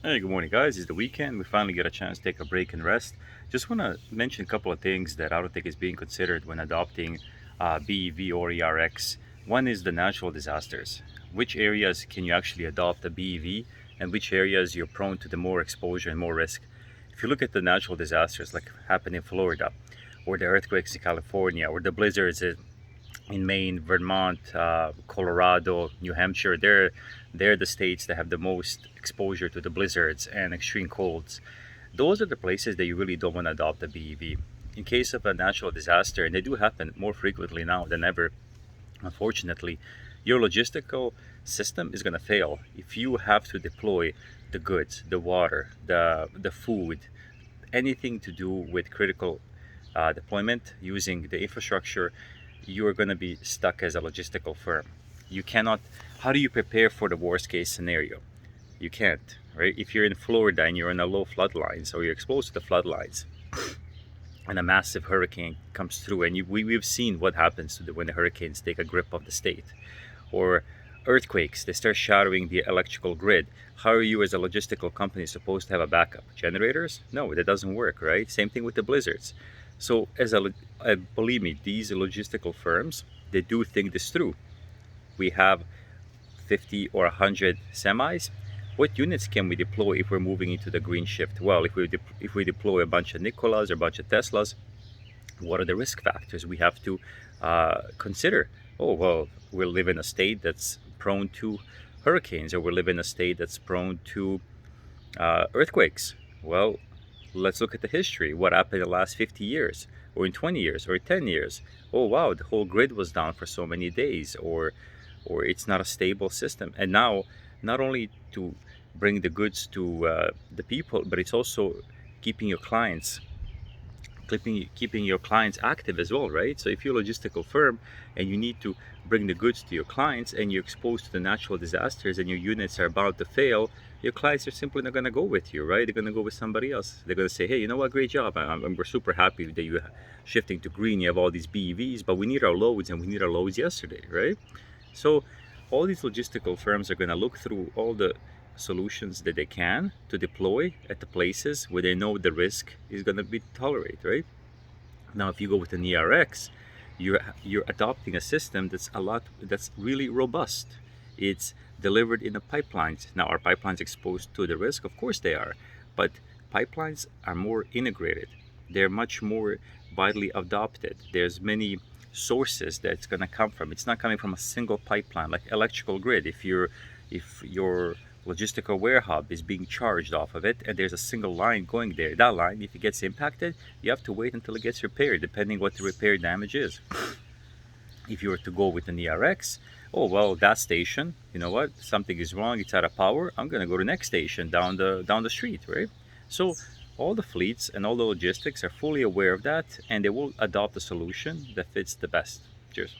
Hey, good morning, guys. It's the weekend. We finally get a chance to take a break and rest. Just want to mention a couple of things that I don't think is being considered when adopting BEV or ERX. One is the natural disasters. Which areas can you actually adopt a BEV, and which areas you're prone to the more exposure and more risk? If you look at the natural disasters like happened in Florida, or the earthquakes in California, or the blizzards in Maine, Vermont, Colorado, New Hampshire, they're the states that have the most exposure to the blizzards and extreme colds. Those are the places that you really don't want to adopt a BEV. In case of a natural disaster, and they do happen more frequently now than ever, unfortunately, your logistical system is going to fail if you have to deploy the goods, the water, the food, anything to do with critical deployment using the infrastructure. You are going to be stuck as a logistical firm. You cannot. How do you prepare for the worst case scenario? You can't, right? If you're in Florida and you're in a low flood lines or you're exposed to the flood lines, and a massive hurricane comes through, and we've seen what happens to when the hurricanes take a grip of the state, or earthquakes, they start shattering the electrical grid. How are you as a logistical company supposed to have a backup? Generators? No, that doesn't work, right? Same thing with the blizzards. So believe me, these logistical firms, they do think this through. We have 50 or 100 semis. What units can we deploy if we're moving into the green shift? Well, if we deploy a bunch of Nikolas or a bunch of Teslas, what are the risk factors we have to consider? Oh, well, we live in a state that's prone to hurricanes, or we live in a state that's prone to earthquakes. Well, let's look at the history. What happened in the last 50 years, or in 20 years, or in 10 years? Oh, wow, the whole grid was down for so many days, or it's not a stable system. And now, not only to bring the goods to the people, but it's also keeping your clients keeping your clients active as well, right? So if you're a logistical firm and you need to bring the goods to your clients and you're exposed to the natural disasters and your units are about to fail, your clients are simply not going to go with you, right? They're going to go with somebody else. They're going to say, hey, you know what, great job. We're super happy that you're shifting to green. You have all these BEVs, but we need our loads, and we need our loads yesterday, right? So all these logistical firms are going to look through all the solutions that they can to deploy at the places where they know the risk is going to be tolerated, right? Now, if you go with an ERX, you're adopting a system that's really robust. It's delivered in the pipelines. Now, are pipelines exposed to the risk? Of course they are, but pipelines are more integrated. They're much more widely adopted. There's many sources that it's going to come from. It's not coming from a single pipeline like electrical grid. If your logistical warehouse is being charged off of it and there's a single line going there, that line, if it gets impacted, you have to wait until it gets repaired, depending what the repair damage is. If you were to go with an ERX, oh well, that station, you know what, something is wrong, it's out of power, I'm going to go to the next station down the street, right? So all the fleets and all the logistics are fully aware of that, and they will adopt a solution that fits the best. Cheers.